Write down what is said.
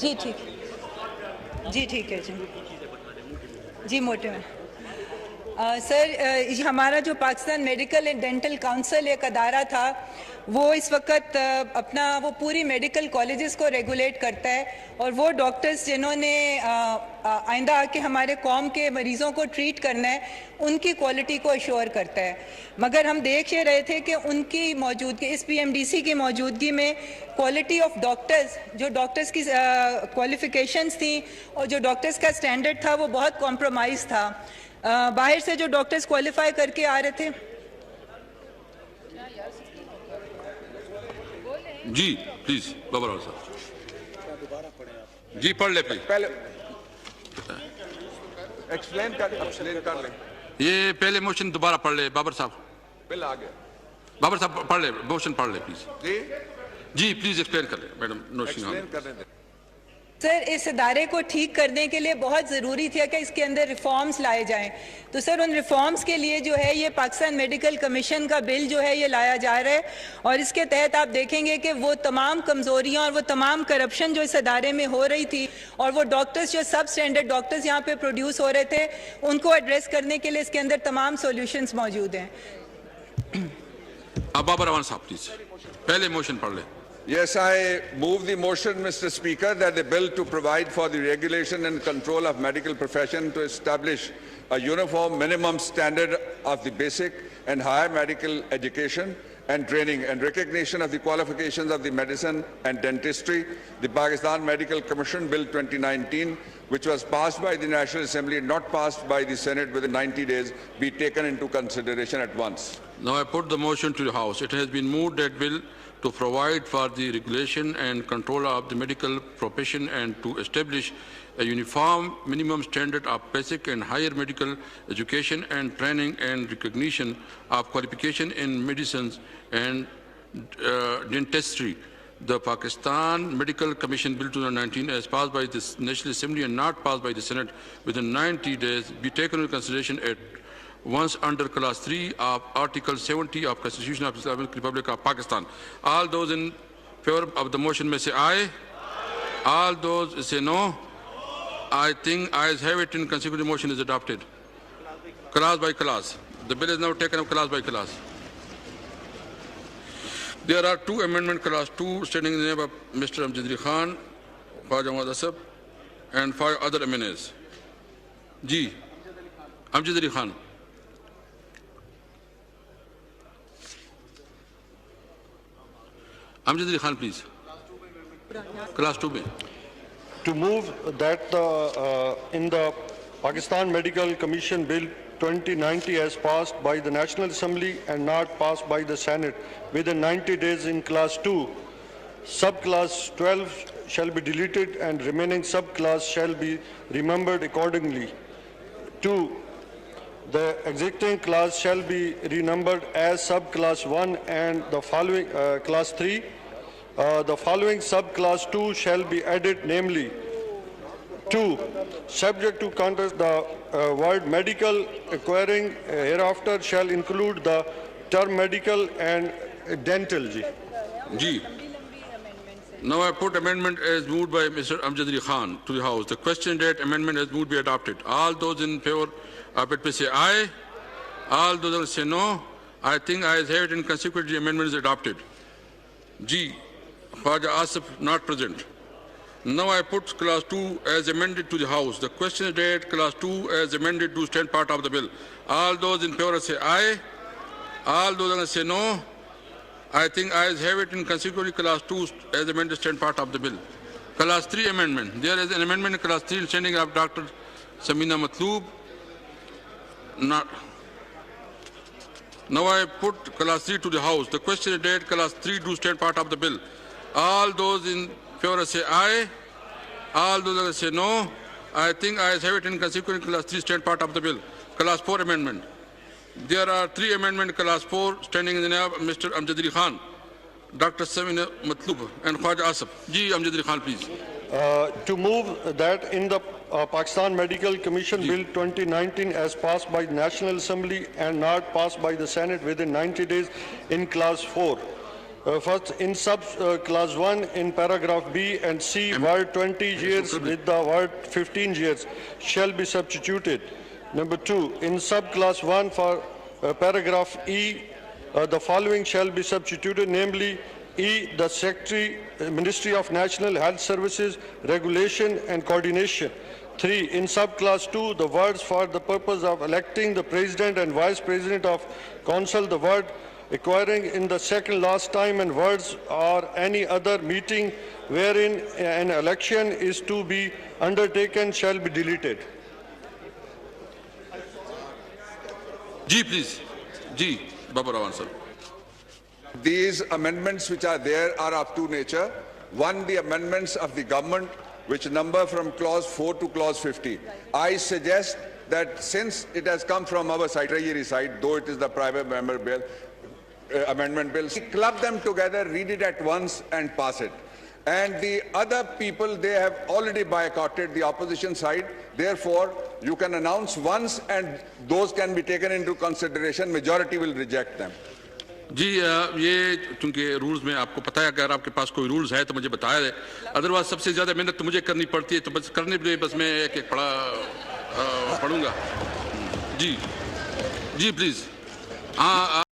जी ठीक है जी मोटे में सर हमारा जो Pakistan medical and dental council एक अदारा था वो इस वक्त अपना वो पूरी मेडिकल कॉलेजेस को रेगुलेट करता है और वो डॉक्टर्स जिन्होंने आइंदा आके हमारे कौम के मरीज़ों को ट्रीट करना है उनकी क्वालिटी को अश्योर करता है। मगर हम देख ये रहे थे कि उनकी मौजूदगी इस पीएमडीसी की मौजूदगी में क्वालिटी ऑफ डॉक्टर्स जो डॉक्टर्स की क्वालिफ़िकेशंस थी और जो डॉक्टर्स का स्टैंडर्ड था वो बहुत कॉम्प्रोमाइज़ था। बाहर से जो डॉक्टर्स क्वालिफाई करके आ रहे थे जी प्लीज बाबर साहब जी पढ़ ले प्लीज पहले एक्सप्लेन कर ले। ये पहले मोशन दोबारा पढ़ ले बाबर साहब। बिल आ गया बाबर साहब पढ़ ले मोशन पढ़ ले प्लीज। जी प्लीज एक्सप्लेन कर ले मैडम नौशीन। एक्सप्लेन करने दे। सर इस इदारे को ठीक करने के लिए बहुत ज़रूरी था कि इसके अंदर रिफॉर्म्स लाए जाएं। तो सर उन रिफॉर्म्स के लिए जो है ये पाकिस्तान मेडिकल कमीशन का बिल जो है ये लाया जा रहा है और इसके तहत आप देखेंगे कि वो तमाम कमज़ोरियां और वो तमाम करप्शन जो इस इदारे में हो रही थी और वो डॉक्टर्स जो सब स्टैंडर्ड डॉक्टर्स यहाँ पे प्रोड्यूस हो रहे थे उनको एड्रेस करने के लिए इसके अंदर तमाम सोल्यूशंस मौजूद हैं। बाबर अवान साहब प्लीज पहले मोशन पढ़ ले। Yes, I move the motion, Mr. Speaker, that the bill to provide for the regulation and control of medical profession to establish a uniform minimum standard of the basic and higher medical education and training and recognition of the qualifications of the medicine and dentistry, the Pakistan Medical Commission Bill 2019, which was passed by the National Assembly and not passed by the Senate within 90 days, be taken into consideration at once. Now I put the motion to the House. It has been moved that bill to provide for the regulation and control of the medical profession and to establish a uniform minimum standard of basic and higher medical education and training and recognition of qualification in medicines and dentistry. The Pakistan Medical Commission Bill 2019 as passed by the National Assembly and not passed by the Senate within 90 days be taken into consideration at once under Class 3 of Article 70 of Constitution of the Islamic Republic of Pakistan. All those in favor of the motion may say aye. All those say no. I think ayes have it and consequently motion is adopted. Class by class. The bill is now taken up class by class. There are two amendments, class 2, standing in the name of Mr. Amjad Khan, Khwaja Muhammad Asaf, and 5 other MNAs. Ji, Amjad Khan. Amjad Khan, please. Class 2 में. To move that in the Pakistan Medical Commission Bill 2090 as passed by the National Assembly and not passed by the Senate within 90 days in Class 2, subclass 12 shall be deleted and remaining subclass shall be remembered accordingly. 2. The existing class shall be renumbered as subclass 1 and the following class 3. The following subclass 2 shall be added, namely 2. Subject to contest, the word medical acquiring hereafter shall include the term medical and dental. Ji. Now I put amendment as moved by Mr. Amjad Khan to the House. The question that amendment as moved be adopted. All those in favor of it say aye. All those say no. I think ayes have it and consequently the amendment is adopted. G. Khwaja Asif not present. Now I put class 2 as amended to the House. The question is that class 2 as amended to stand part of the bill. All those in favor say aye. All those say no. I think ayes have it and consequently class 2 as amended stand part of the bill. Class 3 amendment. There is an amendment in class 3 standing of Dr. Samina Matloob. Not. Now I put class 3 to the House. The question is that class 3 do stand part of the bill. All those in favor say aye. All those say no. I think ayes have it and consequently class 3 stand part of the bill. Class 4 amendment. There are 3 amendments class 4 standing in the name of Mr. Amjad Khan, Dr. Samina Matloob and Khwaja Asif. Ji Amjad Khan, please. To move that in the Pakistan Medical Commission Bill 2019 as passed by the National Assembly and not passed by the Senate within 90 days in class 4. First, in clause 1, in paragraph B and C, word 20 years with the word 15 years shall be substituted. Number 2, in subclass 1 for paragraph E, the following shall be substituted, namely E, the Secretary, Ministry of National Health Services, Regulation and Coordination. 3, in subclass 2, the words for the purpose of electing the President and Vice President of Council, the word acquiring in the second last time and words or any other meeting wherein an election is to be undertaken shall be deleted. Ji, please. Ji, Babu Rawan sir. These amendments which are there are of two nature. One, the amendments of the government, which number from clause 4 to clause 50. I suggest that since it has come from our Treasury side, though it is the private member bill, amendment bills, club them together, read it at once and pass it. And the other people, they have already boycotted the opposition side. Therefore, you can announce once and those can be taken into consideration. Majority will reject them. जी ये चूंकि rules में आपको पता है, अगर आपके पास कोई rules है तो मुझे बताया है, अदरवाइज सबसे ज़्यादा मेहनत तो मुझे करनी पड़ती है, तो बस करने के लिए बस मैं एक पढ़ूंगा। जी जी प्लीज़। हाँ।